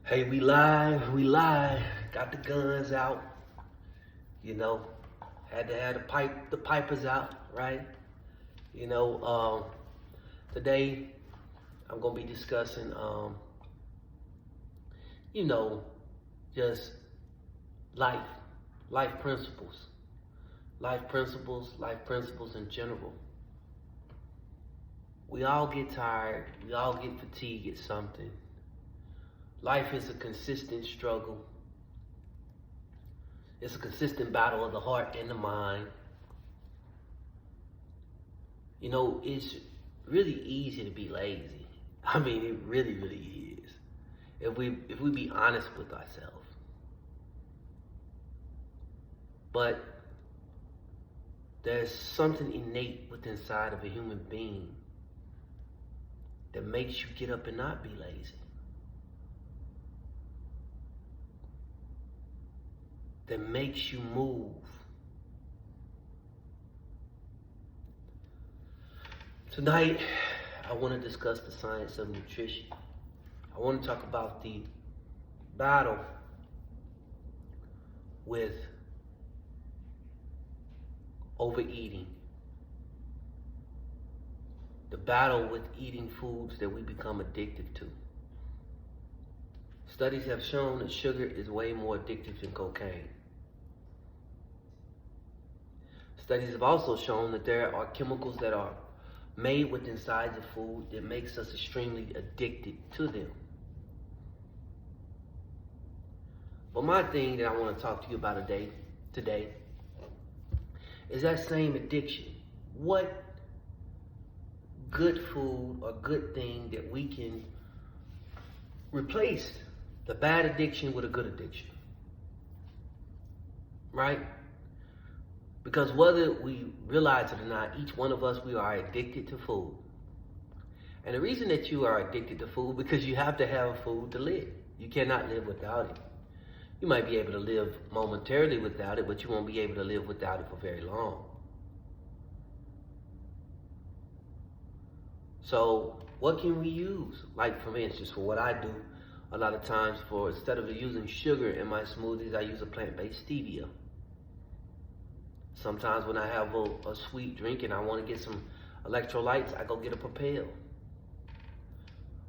Hey, we live, we live. Got the guns out, you know. Had to have the pipers out, right? You know, today I'm gonna be discussing, you know, just life, life principles, life principles in general. We all get tired, we all get fatigued at something. Life is a consistent struggle. It's a consistent battle of the heart and the mind. You know, it's really easy to be lazy. I mean, it really is. If we be honest with ourselves. But there's something innate within inside of a human being that makes you get up and not be lazy. That makes you move. Tonight, I want to discuss the science of nutrition. I want to talk about the battle with overeating. The battle with eating foods that we become addicted to. Studies have shown that sugar is way more addictive than cocaine. Studies have also shown that there are chemicals that are made within inside the food that makes us extremely addicted to them. But my thing that I want to talk to you about today is that same addiction. What good food or good thing that we can replace the bad addiction with a good addiction, right? Because whether we realize it or not, each one of us, we are addicted to food. And the reason that you are addicted to food, because you have to have food to live. You cannot live without it. You might be able to live momentarily without it, but you won't be able to live without it for very long. So what can we use? Like, for instance, for what I do, a lot of times, instead of using sugar in my smoothies, I use a plant-based stevia. Sometimes when I have a sweet drink and I want to get some electrolytes, I go get a Propel.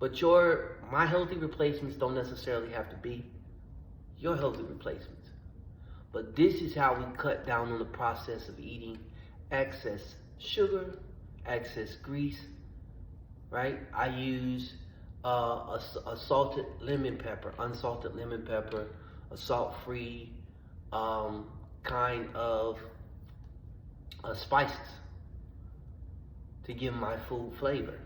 But my healthy replacements don't necessarily have to be your healthy replacements. But this is how we cut down on the process of eating excess sugar, excess grease, right? I use unsalted lemon pepper, a salt-free kind of spices to give my food flavor.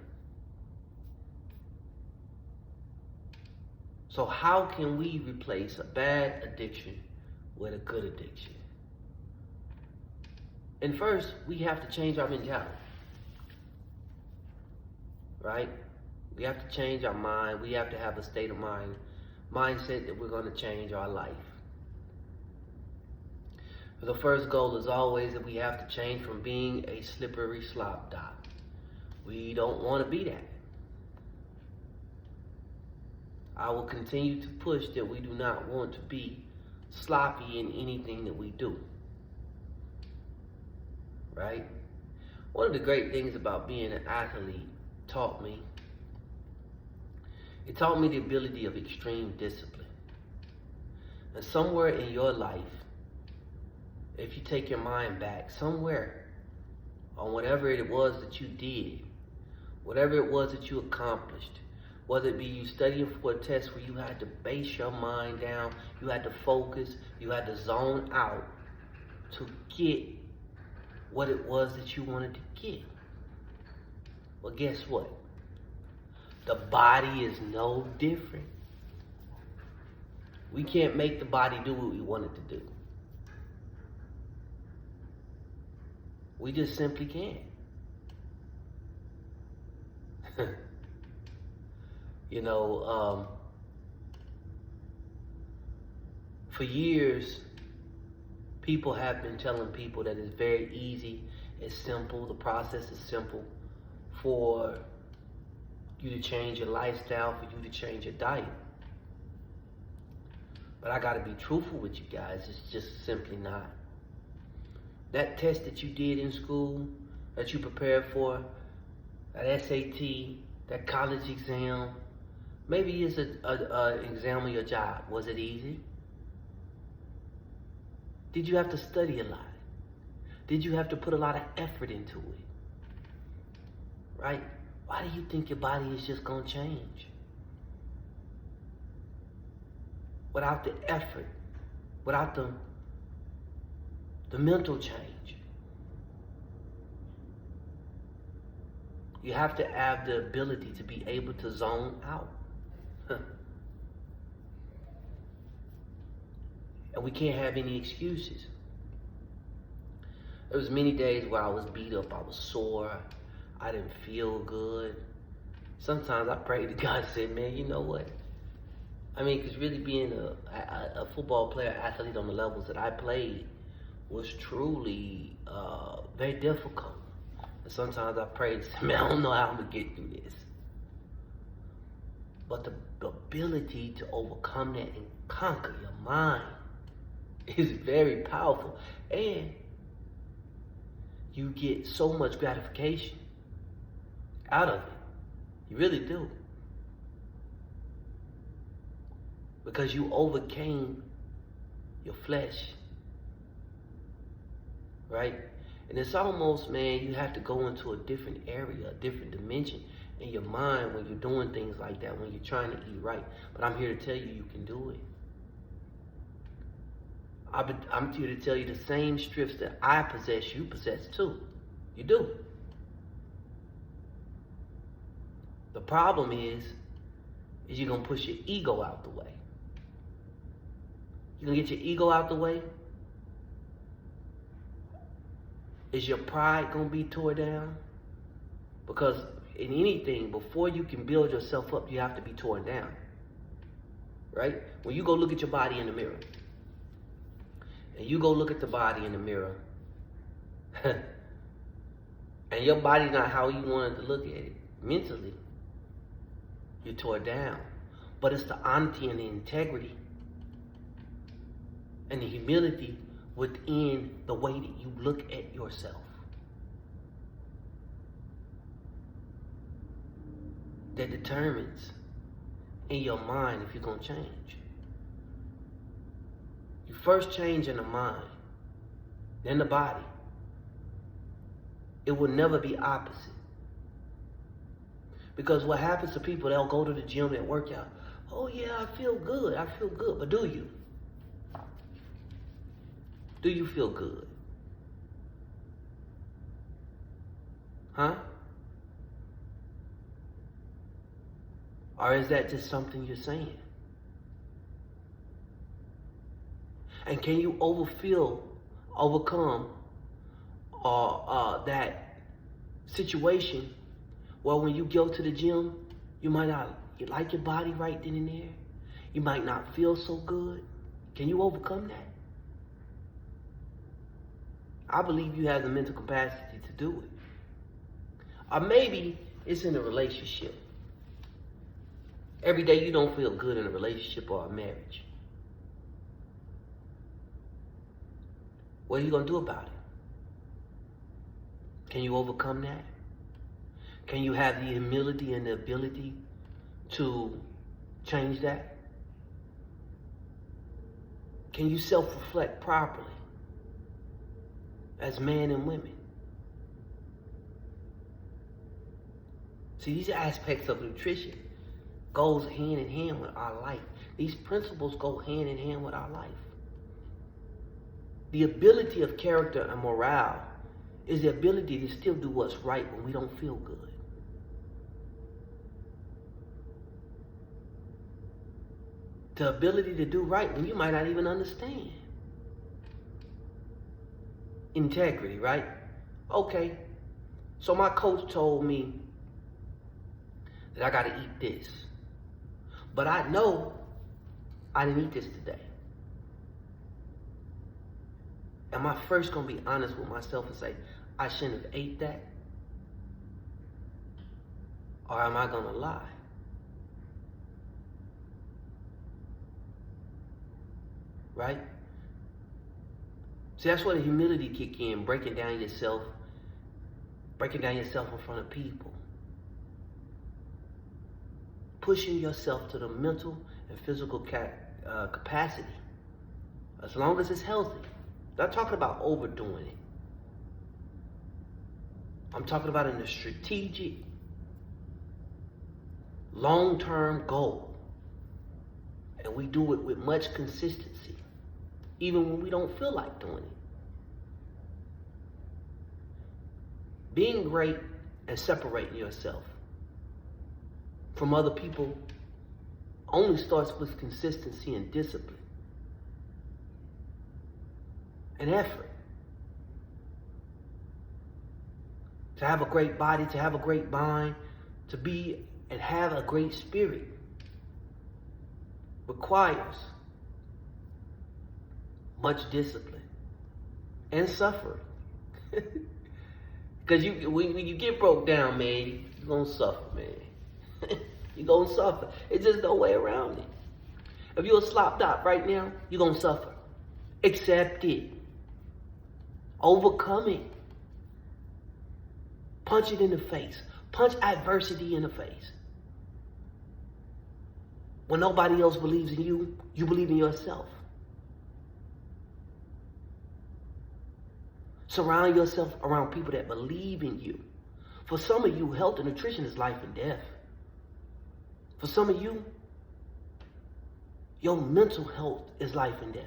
So how can we replace a bad addiction with a good addiction? And first, we have to change our mentality, right? We have to change our mind. We have to have a state of mindset that we're going to change our life. The first goal is always that we have to change from being a slippery slop dog. We don't want to be that. I will continue to push that we do not want to be sloppy in anything that we do. Right? One of the great things about being an athlete it taught me the ability of extreme discipline. And somewhere in your life, if you take your mind back, somewhere on whatever it was that you did, whatever it was that you accomplished, whether it be you studying for a test where you had to base your mind down, you had to focus, you had to zone out to get what it was that you wanted to get. Well, guess what? The body is no different. We can't make the body do what we want it to do. We just simply can't. You know, for years, people have been telling people that it's very easy, it's simple, the process is simple for you to change your lifestyle, for you to change your diet. But I gotta be truthful with you guys, it's just simply not. That test that you did in school, that you prepared for, that SAT, that college exam, maybe it's an exam of your job. Was it easy? Did you have to study a lot? Did you have to put a lot of effort into it? Right? Why do you think your body is just gonna change? Without the effort, without the mental change. You have to have the ability to be able to zone out. And we can't have any excuses. There was many days where I was beat up, I was sore, I didn't feel good. Sometimes I prayed to God and said, man, you know what? I mean, because really being a football player, athlete on the levels that I played was truly very difficult. And sometimes I prayed and said, man, I don't know how I'm going to get through this. But the ability to overcome that and conquer your mind is very powerful. And you get so much gratification out of it. You really do. Because you overcame your flesh. Right? And it's almost, man, you have to go into a different area, a different dimension in your mind when you're doing things like that, when you're trying to eat right. But I'm here to tell you, you can do it. I'm here to tell you the same strengths that I possess, you possess too. You do. The problem is you're going to push your ego out the way. You're going to get your ego out the way. Is your pride going to be tore down? Because in anything, before you can build yourself up, you have to be torn down. Right? When you go look at your body in the mirror, and you go look at the body in the mirror, and your body's not how you wanted to look at it, mentally, you're tore down. But it's the honesty and the integrity and the humility within the way that you look at yourself that determines in your mind if you're going to change. You first change in the mind, then the body. It will never be opposite. Because what happens to people, they'll go to the gym and work out. Oh yeah, I feel good. But do you? Do you feel good? Huh? Or is that just something you're saying? And can you overcome that situation where when you go to the gym, you might not like your body right then and there? You might not feel so good. Can you overcome that? I believe you have the mental capacity to do it. Or maybe it's in a relationship. Every day you don't feel good in a relationship or a marriage. What are you going to do about it? Can you overcome that? Can you have the humility and the ability to change that? Can you self-reflect properly as men and women? See, these aspects of nutrition goes hand in hand with our life. These principles go hand in hand with our life. The ability of character and morale is the ability to still do what's right when we don't feel good. The ability to do right when you might not even understand. Integrity, right? Okay, so my coach told me that I gotta eat this. But I know I didn't eat this today. Am I first gonna be honest with myself and say, I shouldn't have ate that? Or am I gonna lie? right? See, that's where the humility kick in, breaking down yourself in front of people. Pushing yourself to the mental and physical capacity, as long as it's healthy. I'm not talking about overdoing it. I'm talking about in a strategic, long-term goal. And we do it with much consistency, even when we don't feel like doing it. Being great and separating yourself from other people only starts with consistency and discipline and effort. To have a great body, to have a great mind, to be and have a great spirit requires much discipline and suffering. Because when you get broke down, man, you're going to suffer, man. You're going to suffer. It's just no way around it. If you're a slop dot right now, you're going to suffer. Accept it. Overcome it. Punch it in the face. Punch adversity in the face. When nobody else believes in you, you believe in yourself. Surround yourself around people that believe in you. For some of you, health and nutrition is life and death. For some of you, your mental health is life and death.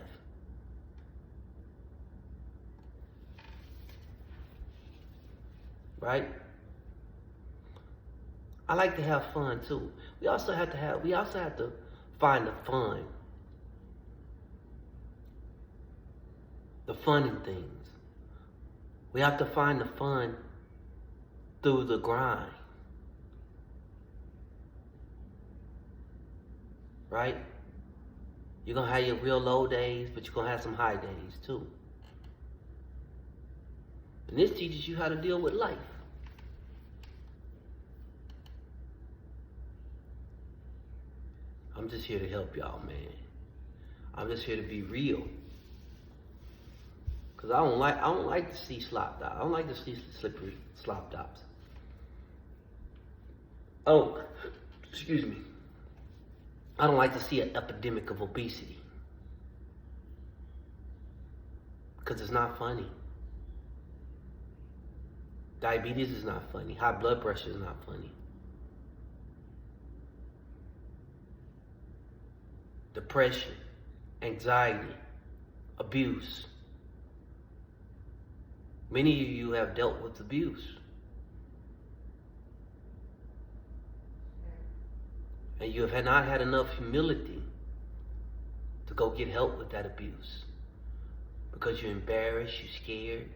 Right? I like to have fun too. We also have to find the fun. The fun in things. We have to find the fun through the grind. Right? You're going to have your real low days, but you're going to have some high days too. And this teaches you how to deal with life. I'm just here to help y'all, man. I'm just here to be real. Cause I don't like to see slop dops. I don't like to see slippery slop dops. Oh, excuse me. I don't like to see an epidemic of obesity. Cause it's not funny. Diabetes is not funny. High blood pressure is not funny. Depression, anxiety, abuse. Many of you have dealt with abuse. And you have not had enough humility to go get help with that abuse. Because you're embarrassed, you're scared.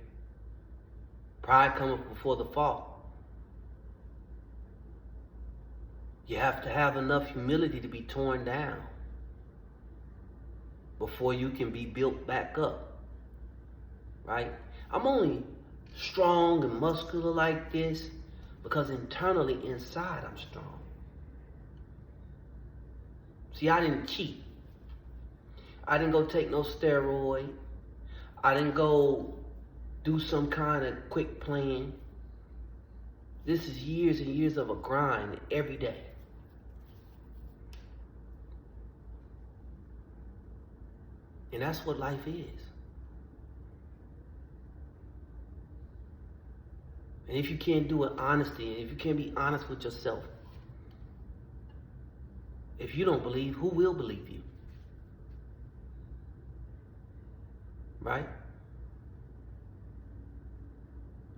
Pride comes before the fall. You have to have enough humility to be torn down before you can be built back up. Right? I'm only strong and muscular like this because internally, inside, I'm strong. See, I didn't cheat. I didn't go take no steroid. I didn't go do some kind of quick plan. This is years and years of a grind every day. And that's what life is. And if you can't do it honestly, and if you can't be honest with yourself, if you don't believe, who will believe you? Right?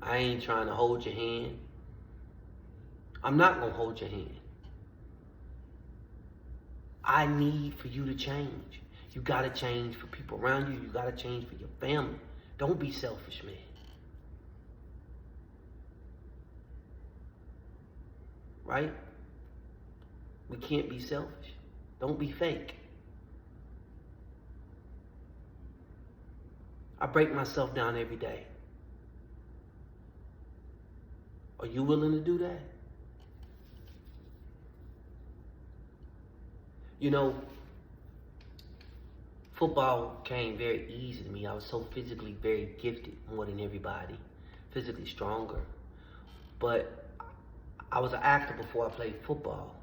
I ain't trying to hold your hand. I'm not going to hold your hand. I need for you to change. You got to change for people around you. You got to change for your family. Don't be selfish, man. Right? We can't be selfish. Don't be fake. I break myself down every day. Are you willing to do that? You know, Football came very easy to me. I was so physically very gifted, more than everybody, physically stronger. But I was an actor before I played football.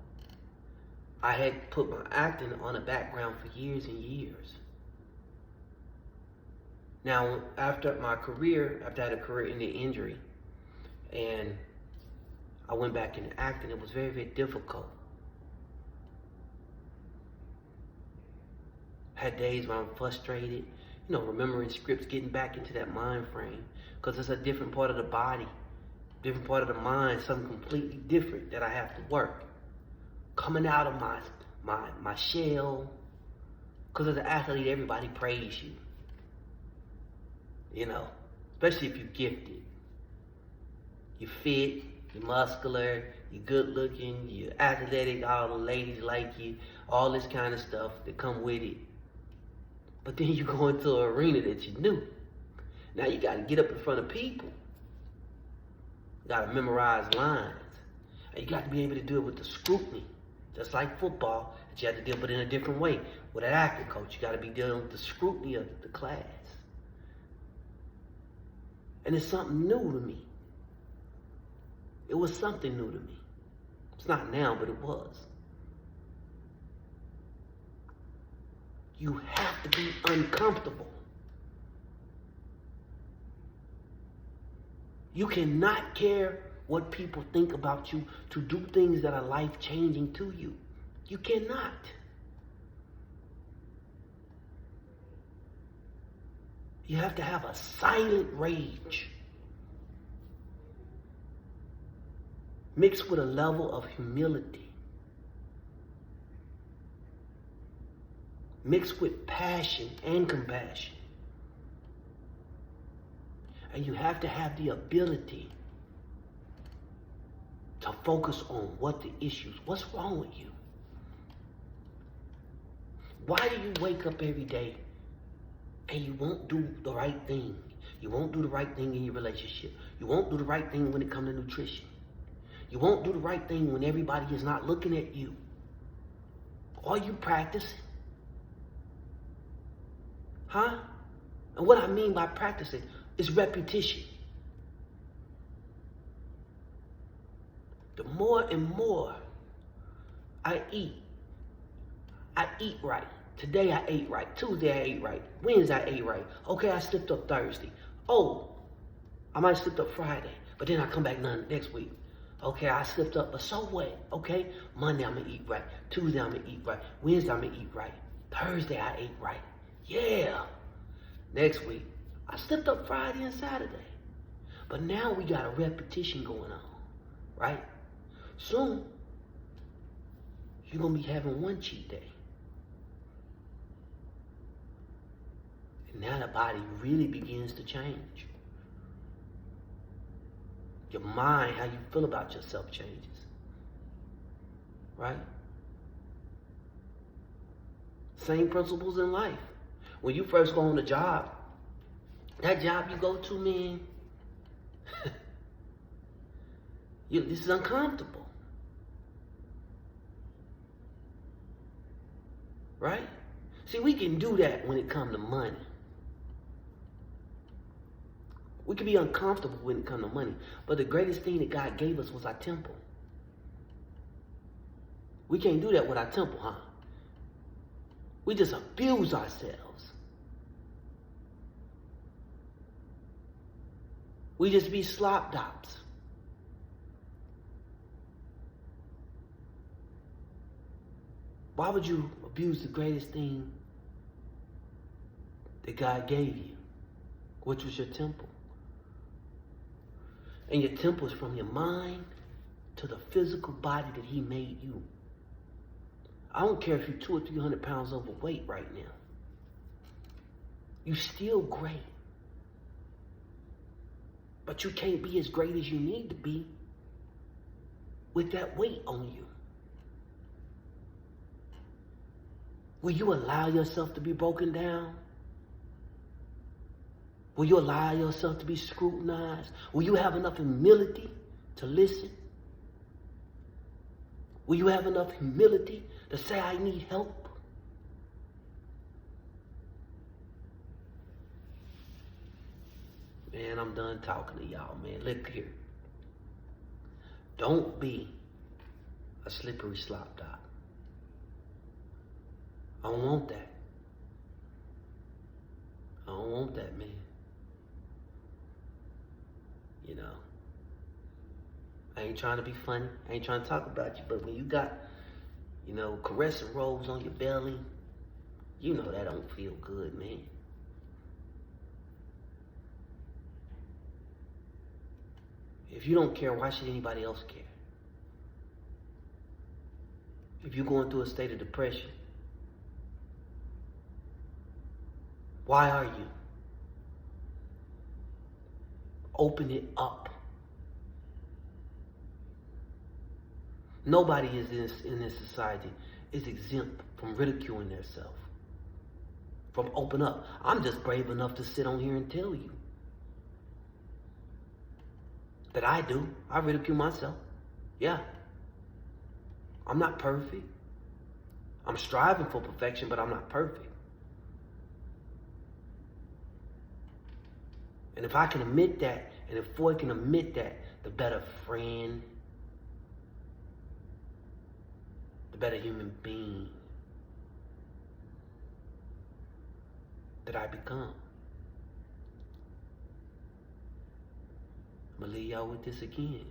I had put my acting on a background for years and years. Now, after I had a career-ending injury, and I went back into acting, it was very, very difficult. Had days where I'm frustrated, remembering scripts, getting back into that mind frame, because it's a different part of the body, different part of the mind, something completely different that I have to work. Coming out of my shell, because as an athlete, everybody praise you. Especially if you're gifted. You're fit, you're muscular, you're good looking, you're athletic, all the ladies like you, all this kind of stuff that come with it. But then you go into an arena that you knew. Now you got to get up in front of people. You got to memorize lines. And you got to be able to do it with the scrutiny. Just like football, that you have to deal with it in a different way. With an acting coach, you got to be dealing with the scrutiny of the class. And it's something new to me. It was something new to me. It's not now, but it was. You have to be uncomfortable. You cannot care what people think about you to do things that are life-changing to you. You cannot. You have to have a silent rage mixed with a level of humility, mixed with passion and compassion. And you have to have the ability to focus on what's wrong with you. Why do you wake up every day and you won't do the right thing? You won't do the right thing in your relationship. You won't do the right thing when it comes to nutrition. You won't do the right thing when everybody is not looking at you. Are you practicing? Huh? And what I mean by practicing is repetition. The more and more I eat right. Today I ate right. Tuesday I ate right. Wednesday I ate right. Okay, I slipped up Thursday. Oh, I might have slipped up Friday, but then I come back next week. Okay, I slipped up, but so what? Okay, Monday I'm gonna eat right. Tuesday I'm gonna eat right. Wednesday I'm gonna eat right. Thursday I ate right. Yeah. Next week, I slipped up Friday and Saturday. But now we got a repetition going on, right? Soon, you're gonna be having one cheat day. And now the body really begins to change. Your mind, how you feel about yourself changes. Right? Same principles in life. When you first go on a job, that job you go to, man, this is uncomfortable. Right? See, we can do that when it comes to money. We can be uncomfortable when it comes to money. But the greatest thing that God gave us was our temple. We can't do that with our temple, huh? We just abuse ourselves. We just be slop dops. Why would you abuse the greatest thing that God gave you, which was your temple? And your temple is from your mind to the physical body that He made you. I don't care if you're 200 or 300 pounds overweight right now. You're still great. But you can't be as great as you need to be with that weight on you. Will you allow yourself to be broken down? Will you allow yourself to be scrutinized? Will you have enough humility to listen? Will you have enough humility to say, I need help? Man, I'm done talking to y'all, man. Look here. Don't be a slippery slop, Doc. I don't want that. I don't want that, man. You know, I ain't trying to be funny. I ain't trying to talk about you, but when you got, you know, caressing rolls on your belly, you know that don't feel good, man. If you don't care, why should anybody else care? If you're going through a state of depression, why are you? Open it up. Nobody in this society is exempt from ridiculing themselves, from open up. I'm just brave enough to sit on here and tell you that I do. I ridicule myself. Yeah. I'm not perfect. I'm striving for perfection, but I'm not perfect. And if I can admit that, and if Floyd can admit that, the better friend, the better human being that I become. I'm gonna leave y'all with this again.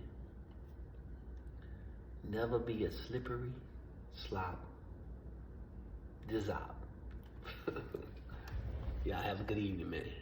Never be a slippery slop dissolve. Y'all have a good evening, man.